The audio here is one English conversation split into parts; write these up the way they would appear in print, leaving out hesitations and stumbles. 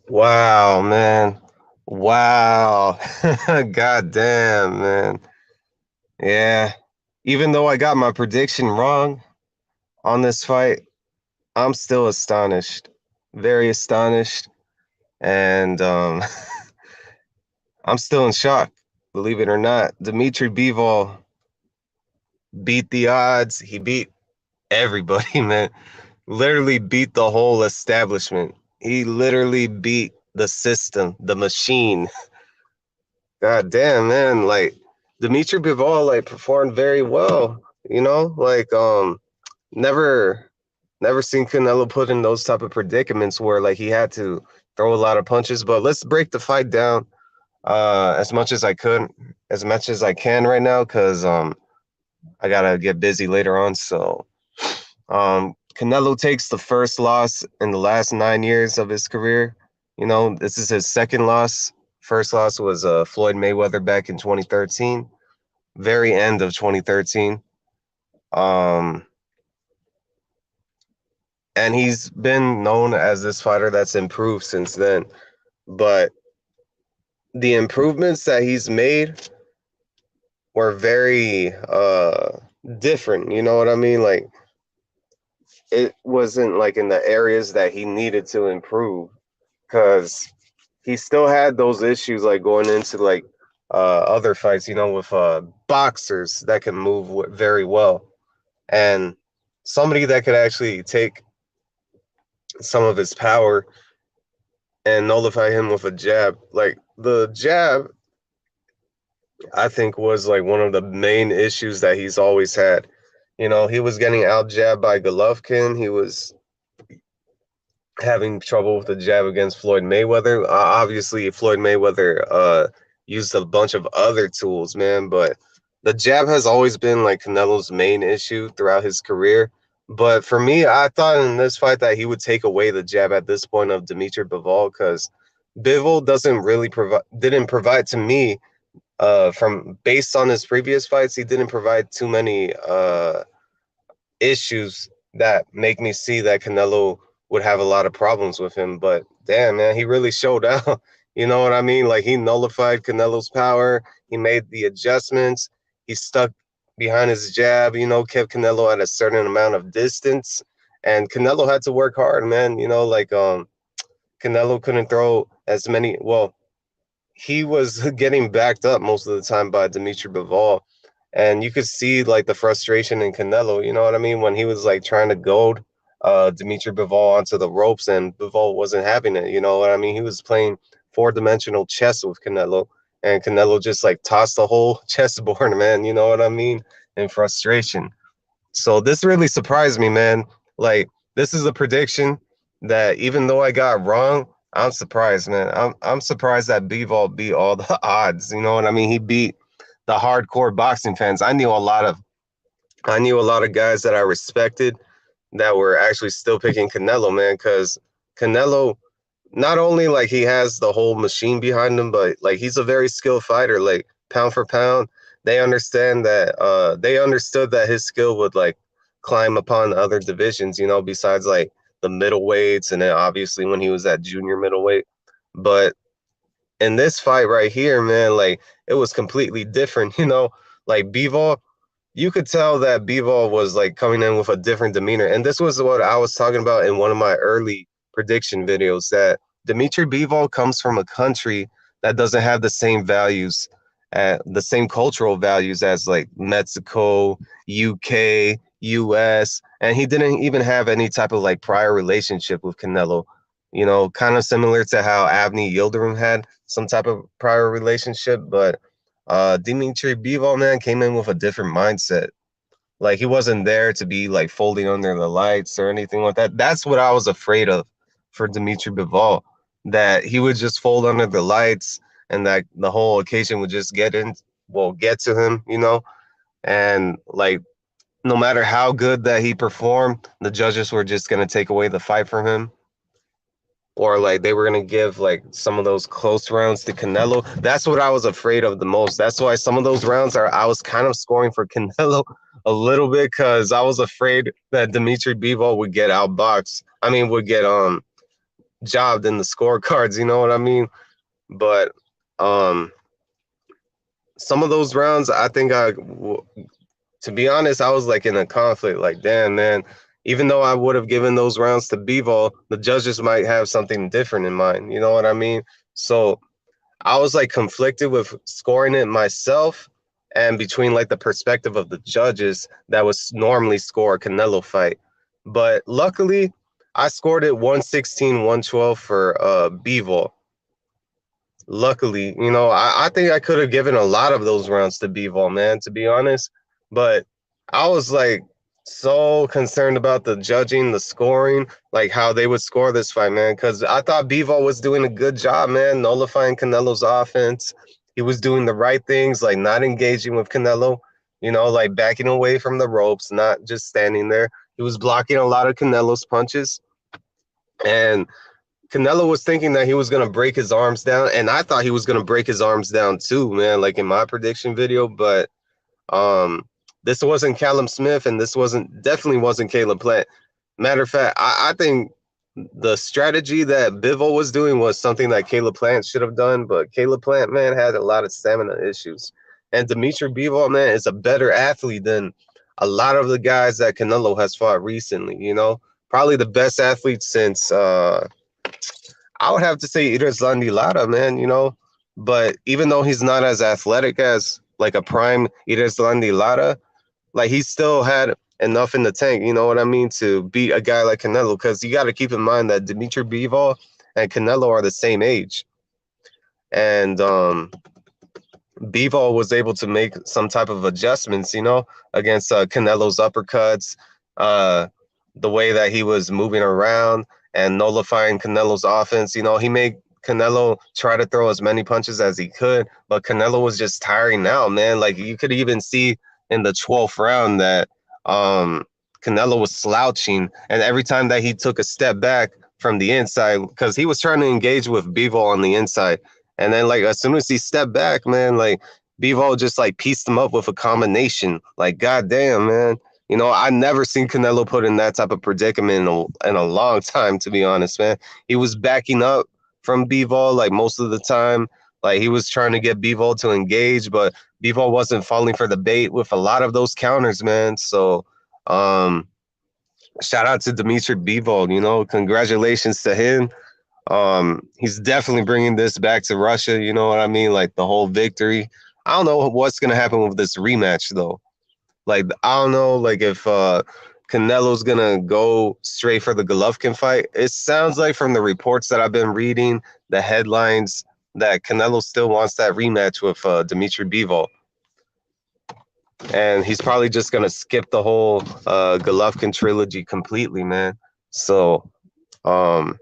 Wow, man. Wow. God damn, man. Yeah. Even though I got my prediction wrong on this fight, I'm still astonished. Very astonished. And I'm still in shock, believe it or not. Dmitrii Bivol beat the odds. He beat everybody, man. Literally beat the whole establishment. He literally beat the system, the machine. God damn, man. Like Dmitry Bivol like performed very well. Never never seen Canelo put in those type of predicaments where like he had to throw a lot of punches. But let's break the fight down as much as I could, as much as I can right now, because I gotta get busy later on. So Canelo takes the first loss in the last 9 years of his career. This is his second loss. First loss was Floyd Mayweather back in 2013, very end of 2013. Um, and he's been known as this fighter that's improved since then. But the improvements that he's made were very different. You know what I mean? Like it wasn't like in the areas that he needed to improve because he still had those issues like going into like other fights, with boxers that can move very well and somebody that could actually take some of his power and nullify him with a jab. Like the jab, I think was like one of the main issues that he's always had. He was getting out jabbed by Golovkin. He was having trouble with the jab against Floyd Mayweather. Obviously, Floyd Mayweather used a bunch of other tools, man, but the jab has always been like Canelo's main issue throughout his career. But for me, I thought in this fight that he would take away the jab at this point of Dmitry Bivol because Bivol doesn't really didn't provide to me from based on his previous fights, he didn't provide too many issues that make me see that Canelo would have a lot of problems with him. But damn, man, he really showed out. You know what I mean? Like he nullified Canelo's power. He made the adjustments. He stuck behind his jab. Kept Canelo at a certain amount of distance. And Canelo had to work hard, man. Canelo couldn't throw as many. Well, he was getting backed up most of the time by Dmitry Bivol. And you could see like the frustration in Canelo, you know what I mean? When he was like trying to goad Dmitry Bivol onto the ropes and Bivol wasn't having it, you know what I mean? He was playing four-dimensional chess with Canelo and Canelo just like tossed the whole chessboard, man, you know what I mean? In frustration. So this really surprised me, man. Like this is a prediction that even though I got wrong, I'm surprised, man. I'm surprised that Bivol beat all the odds. You know what I mean? He beat the hardcore boxing fans. I knew a lot of guys that I respected that were actually still picking Canelo, man, because Canelo not only like he has the whole machine behind him, but like he's a very skilled fighter. Like pound for pound, they understood that his skill would like climb upon other divisions, besides like the middleweights and then obviously when he was at junior middleweight. But in this fight right here, man, like it was completely different, like Bivol, you could tell that Bivol was like coming in with a different demeanor. And this was what I was talking about in one of my early prediction videos that Dmitry Bivol comes from a country that doesn't have the same values, the same cultural values as like Mexico, UK, US, and he didn't even have any type of like prior relationship with Canelo. Kind of similar to how Avni Yildirim had some type of prior relationship, but Dmitry Bivol, man, came in with a different mindset. Like he wasn't there to be like folding under the lights or anything like that. That's what I was afraid of for Dmitry Bivol, that he would just fold under the lights and that the whole occasion would just get to him, and like no matter how good that he performed, the judges were just gonna take away the fight from him or like they were gonna give like some of those close rounds to Canelo. That's what I was afraid of the most. That's why some of those rounds I was kind of scoring for Canelo a little bit because I was afraid that Dmitry Bivol would get outboxed. I mean, would get job than the scorecards. You know what I mean? But um, some of those rounds, I think to be honest, I was like in a conflict. Like, damn, man. Even though I would have given those rounds to Bivol, the judges might have something different in mind. You know what I mean? So I was like conflicted with scoring it myself and between like the perspective of the judges that would normally score a Canelo fight. But luckily, I scored it 116, 112 for Bivol. Luckily, I think I could have given a lot of those rounds to Bivol, man, to be honest. But I was like so concerned about the judging, the scoring, like how they would score this fight, man. Because I thought Bivol was doing a good job, man, nullifying Canelo's offense. He was doing the right things, like not engaging with Canelo, like backing away from the ropes, not just standing there. He was blocking a lot of Canelo's punches. And Canelo was thinking that he was going to break his arms down, and I thought he was going to break his arms down too, man, like in my prediction video. But um, this wasn't Callum Smith, and this definitely wasn't Caleb Plant. Matter of fact, I think the strategy that Bivol was doing was something that Caleb Plant should have done, but Caleb Plant, man, had a lot of stamina issues. And Dmitrii Bivol, man, is a better athlete than a lot of the guys that Canelo has fought recently, Probably the best athlete since I would have to say Irizlandi Lara, man, But even though he's not as athletic as like a prime Irizlandi Lara, like he still had enough in the tank, you know what I mean, to beat a guy like Canelo. Because you got to keep in mind that Dmitrii Bivol and Canelo are the same age. And Bivol was able to make some type of adjustments, against Canelo's uppercuts, the way that he was moving around and nullifying Canelo's offense. He made Canelo try to throw as many punches as he could, but Canelo was just tiring out, man. Like you could even see in the 12th round that Canelo was slouching, and every time that he took a step back from the inside, because he was trying to engage with Bivol on the inside, and then like as soon as he stepped back, man, like Bivol just like pieced him up with a combination. Like, goddamn, man. I never seen Canelo put in that type of predicament in a long time, to be honest, man. He was backing up from Bivol like most of the time. Like he was trying to get Bivol to engage, but Bivol wasn't falling for the bait with a lot of those counters, man. So shout out to Dmitrii Bivol, congratulations to him. He's definitely bringing this back to Russia, you know what I mean? Like the whole victory. I don't know what's going to happen with this rematch, though. Like, I don't know, like, if Canelo's going to go straight for the Golovkin fight. It sounds like from the reports that I've been reading, the headlines, that Canelo still wants that rematch with Dmitrii Bivol. And he's probably just going to skip the whole Golovkin trilogy completely, man. So, yeah,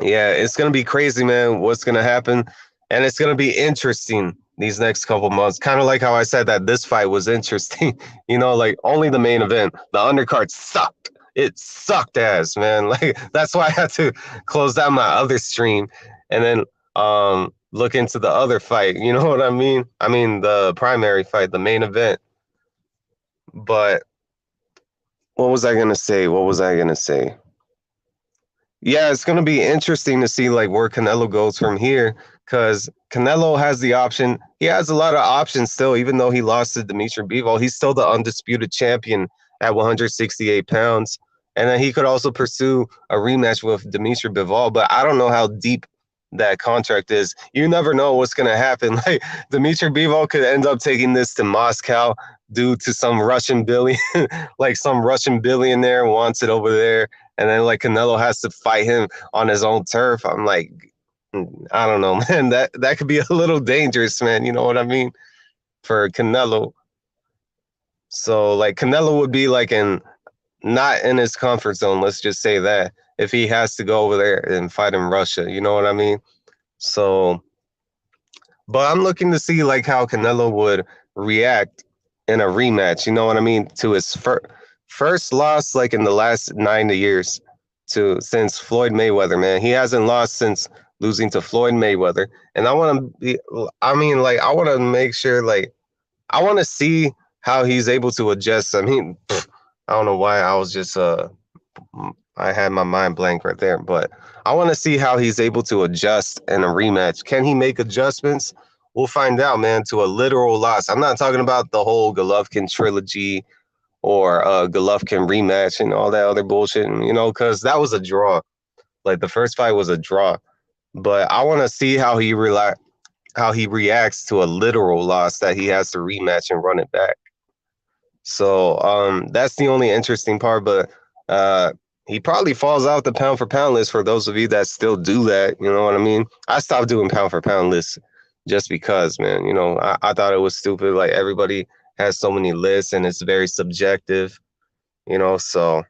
it's going to be crazy, man, what's going to happen. And it's going to be interesting these next couple months. Kind of like how I said that this fight was interesting. Like only the main event. The undercard sucked. It sucked ass, man. Like that's why I had to close down my other stream and then look into the other fight. You know what I mean? I mean the primary fight, the main event. But what was I going to say? Yeah, it's going to be interesting to see like where Canelo goes from here, because Canelo has the option. He has a lot of options still, even though he lost to Dmitrii Bivol. He's still the undisputed champion at 168 pounds. And then he could also pursue a rematch with Dmitrii Bivol, but I don't know how deep that contract is. You never know what's going to happen. Like Dmitrii Bivol could end up taking this to Moscow due to some Russian like some Russian billionaire wants it over there. And then like Canelo has to fight him on his own turf. I'm like, I don't know, man. That could be a little dangerous, man. You know what I mean? For Canelo. So like Canelo would be like not in his comfort zone. Let's just say that if he has to go over there and fight in Russia, you know what I mean? So, but I'm looking to see like how Canelo would react in a rematch. You know what I mean? To his first loss like in the last 9 years since Floyd Mayweather, man. He hasn't lost since losing to Floyd Mayweather. And I want to make sure, like, I want to see how he's able to adjust. I mean, I don't know why I was just I had my mind blank right there. But I want to see how he's able to adjust in a rematch. Can he make adjustments? We'll find out, man, to a literal loss. I'm not talking about the whole Golovkin trilogy or Golovkin rematch and all that other bullshit, because that was a draw. Like the first fight was a draw. But I want to see how he reacts to a literal loss that he has to rematch and run it back. So that's the only interesting part. But he probably falls out the pound for pound list for those of you that still do that. You know what I mean? I stopped doing pound for pound lists just because, man. I thought it was stupid. Like everybody has so many lists and it's very subjective. So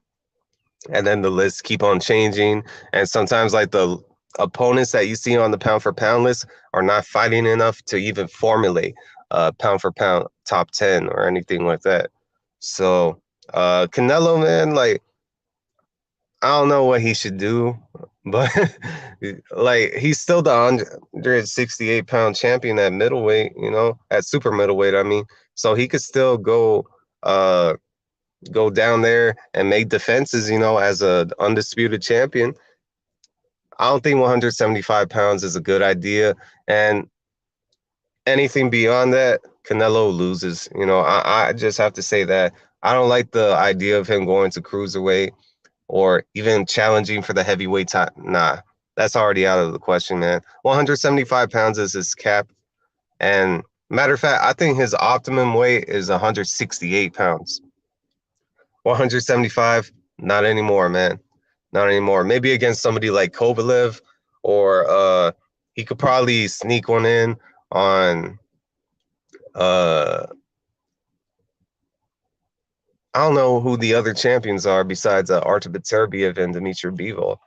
and then the lists keep on changing, and sometimes like the opponents that you see on the pound for pound list are not fighting enough to even formulate a pound for pound top 10 or anything like that. So Canelo, man, like I don't know what he should do, but like he's still the 168-pound champion at middleweight, at super middleweight, I mean. So he could still go down there and make defenses, as a undisputed champion. I don't think 175 pounds is a good idea. And anything beyond that, Canelo loses. I just have to say that. I don't like the idea of him going to cruiserweight or even challenging for the heavyweight title. Nah, that's already out of the question, man. 175 pounds is his cap. And matter of fact, I think his optimum weight is 168 pounds. 175, not anymore, man. Not anymore. Maybe against somebody like Kovalev, or he could probably sneak one in on I don't know who the other champions are besides Artur Beterbiev and Dmitrii Bivol,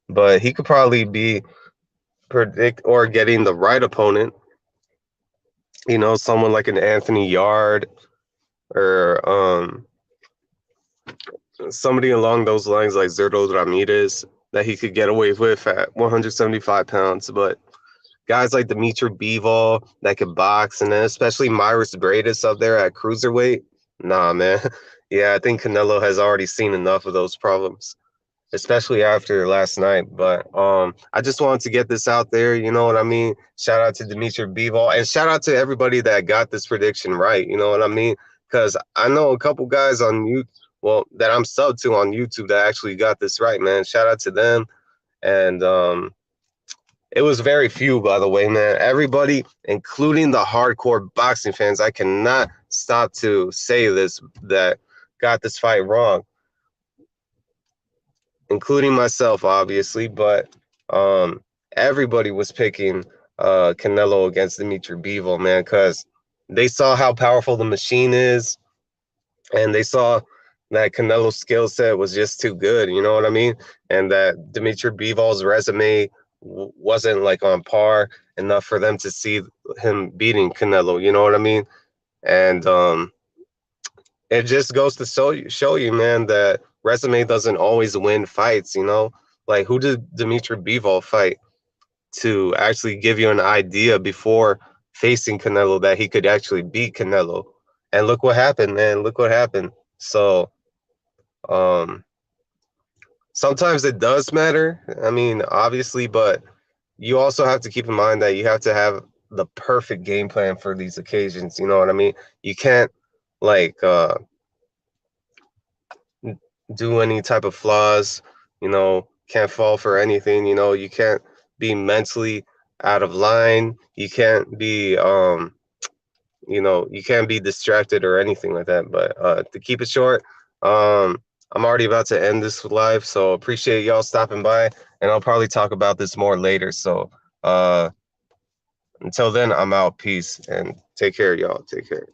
but he could probably be predict or getting the right opponent. Someone like an Anthony Yard or somebody along those lines like Zerto Ramirez that he could get away with at 175 pounds. But guys like Dmitrii Bivol that could box, and then especially Myris Bradis up there at cruiserweight, nah, man. Yeah, I think Canelo has already seen enough of those problems, especially after last night. But I just wanted to get this out there. You know what I mean? Shout out to Dmitrii Bivol, and shout out to everybody that got this prediction right. You know what I mean? Because I know a couple guys on YouTube, well, that I'm sub to on YouTube that actually got this right, man. Shout out to them. And it was very few, by the way, man. Everybody, including the hardcore boxing fans, I cannot stop to say this, that got this fight wrong, including myself, obviously. But everybody was picking Canelo against Dmitrii Bivol, man, because they saw how powerful the machine is, and they saw that Canelo's skill set was just too good, you know what I mean? And that Dmitrii Bivol's resume wasn't like on par enough for them to see him beating Canelo, you know what I mean? And it just goes to show you, man, that resume doesn't always win fights, Like, who did Dmitrii Bivol fight to actually give you an idea before facing Canelo that he could actually beat Canelo? And look what happened, man. Look what happened. So, sometimes it does matter. I mean, obviously, but you also have to keep in mind that you have to have the perfect game plan for these occasions. You know what I mean? You can't like do any type of flaws, can't fall for anything, you can't be mentally out of line. You can't be you can't be distracted or anything like that. But to keep it short, I'm already about to end this live, so appreciate y'all stopping by, and I'll probably talk about this more later. So until then, I'm out. Peace, and take care, y'all. Take care.